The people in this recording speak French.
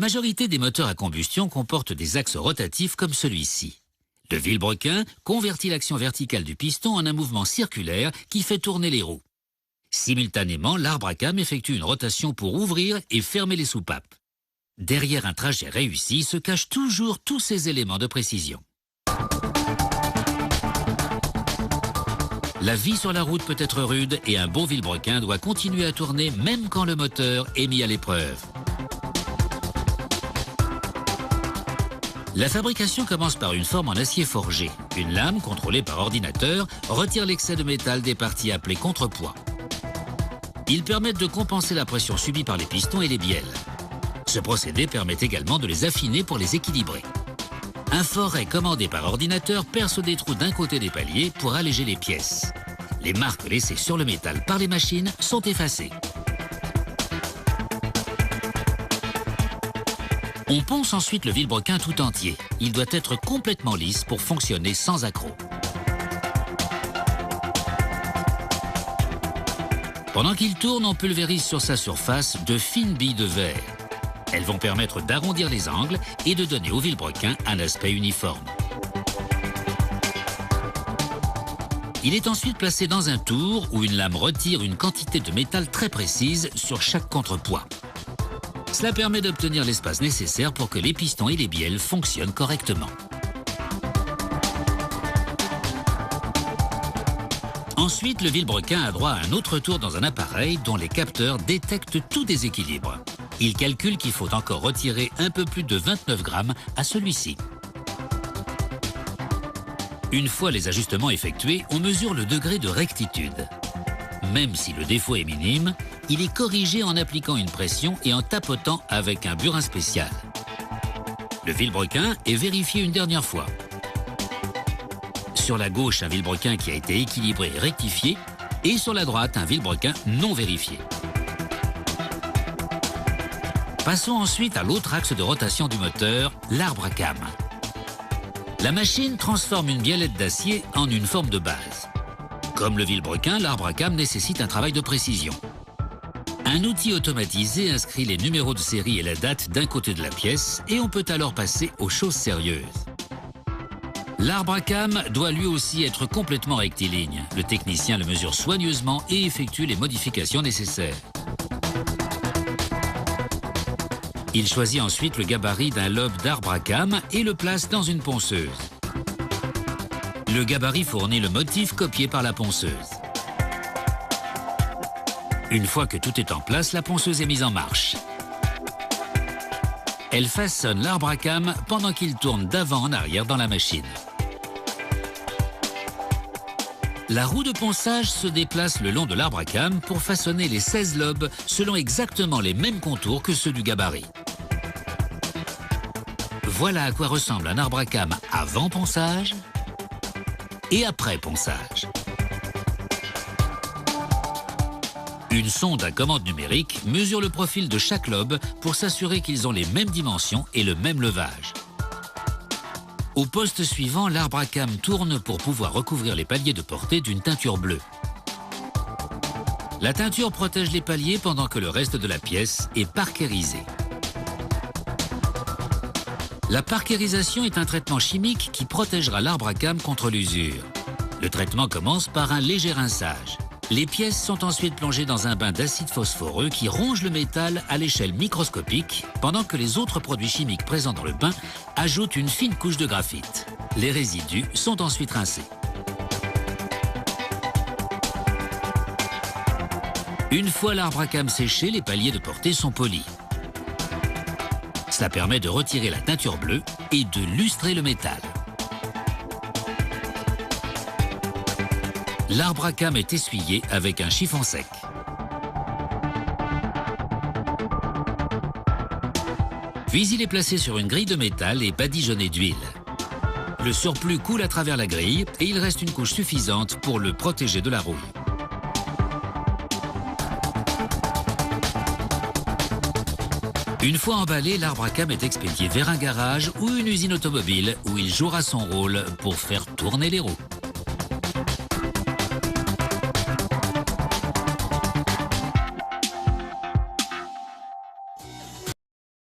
majorité des moteurs à combustion comportent des axes rotatifs comme celui-ci. Le vilebrequin convertit l'action verticale du piston en un mouvement circulaire qui fait tourner les roues. Simultanément, l'arbre à cames effectue une rotation pour ouvrir et fermer les soupapes. Derrière un trajet réussi se cachent toujours tous ces éléments de précision. La vie sur la route peut être rude et un bon vilebrequin doit continuer à tourner même quand le moteur est mis à l'épreuve. La fabrication commence par une forme en acier forgé. Une lame, contrôlée par ordinateur, retire l'excès de métal des parties appelées contrepoids. Ils permettent de compenser la pression subie par les pistons et les bielles. Ce procédé permet également de les affiner pour les équilibrer. Un forêt commandé par ordinateur perce des trous d'un côté des paliers pour alléger les pièces. Les marques laissées sur le métal par les machines sont effacées. On ponce ensuite le vilebrequin tout entier. Il doit être complètement lisse pour fonctionner sans accroc. Pendant qu'il tourne, on pulvérise sur sa surface de fines billes de verre. Elles vont permettre d'arrondir les angles et de donner au vilebrequin un aspect uniforme. Il est ensuite placé dans un tour où une lame retire une quantité de métal très précise sur chaque contrepoids. Cela permet d'obtenir l'espace nécessaire pour que les pistons et les bielles fonctionnent correctement. Ensuite, le vilebrequin a droit à un autre tour dans un appareil dont les capteurs détectent tout déséquilibre. Il calcule qu'il faut encore retirer un peu plus de 29 grammes à celui-ci. Une fois les ajustements effectués, on mesure le degré de rectitude. Même si le défaut est minime, il est corrigé en appliquant une pression et en tapotant avec un burin spécial. Le vilebrequin est vérifié une dernière fois. Sur la gauche, un vilebrequin qui a été équilibré et rectifié, et sur la droite, un vilebrequin non vérifié. Passons ensuite à l'autre axe de rotation du moteur, l'arbre à cames. La machine transforme une biellette d'acier en une forme de base. Comme le vilebrequin, l'arbre à cames nécessite un travail de précision. Un outil automatisé inscrit les numéros de série et la date d'un côté de la pièce et on peut alors passer aux choses sérieuses. L'arbre à cames doit lui aussi être complètement rectiligne. Le technicien le mesure soigneusement et effectue les modifications nécessaires. Il choisit ensuite le gabarit d'un lobe d'arbre à cames et le place dans une ponceuse. Le gabarit fournit le motif copié par la ponceuse. Une fois que tout est en place, la ponceuse est mise en marche. Elle façonne l'arbre à cames pendant qu'il tourne d'avant en arrière dans la machine. La roue de ponçage se déplace le long de l'arbre à cames pour façonner les 16 lobes selon exactement les mêmes contours que ceux du gabarit. Voilà à quoi ressemble un arbre à cames avant ponçage et après ponçage. Une sonde à commande numérique mesure le profil de chaque lobe pour s'assurer qu'ils ont les mêmes dimensions et le même levage. Au poste suivant, l'arbre à cames tourne pour pouvoir recouvrir les paliers de portée d'une teinture bleue. La teinture protège les paliers pendant que le reste de la pièce est parkérisé. La parkérisation est un traitement chimique qui protégera l'arbre à cames contre l'usure. Le traitement commence par un léger rinçage. Les pièces sont ensuite plongées dans un bain d'acide phosphoreux qui ronge le métal à l'échelle microscopique, pendant que les autres produits chimiques présents dans le bain ajoutent une fine couche de graphite. Les résidus sont ensuite rincés. Une fois l'arbre à cames séché, les paliers de portée sont polis. Cela permet de retirer la teinture bleue et de lustrer le métal. L'arbre à cames est essuyé avec un chiffon sec. Puis il est placé sur une grille de métal et badigeonné d'huile. Le surplus coule à travers la grille et il reste une couche suffisante pour le protéger de la rouille. Une fois emballé, l'arbre à cames est expédié vers un garage ou une usine automobile où il jouera son rôle pour faire tourner les roues.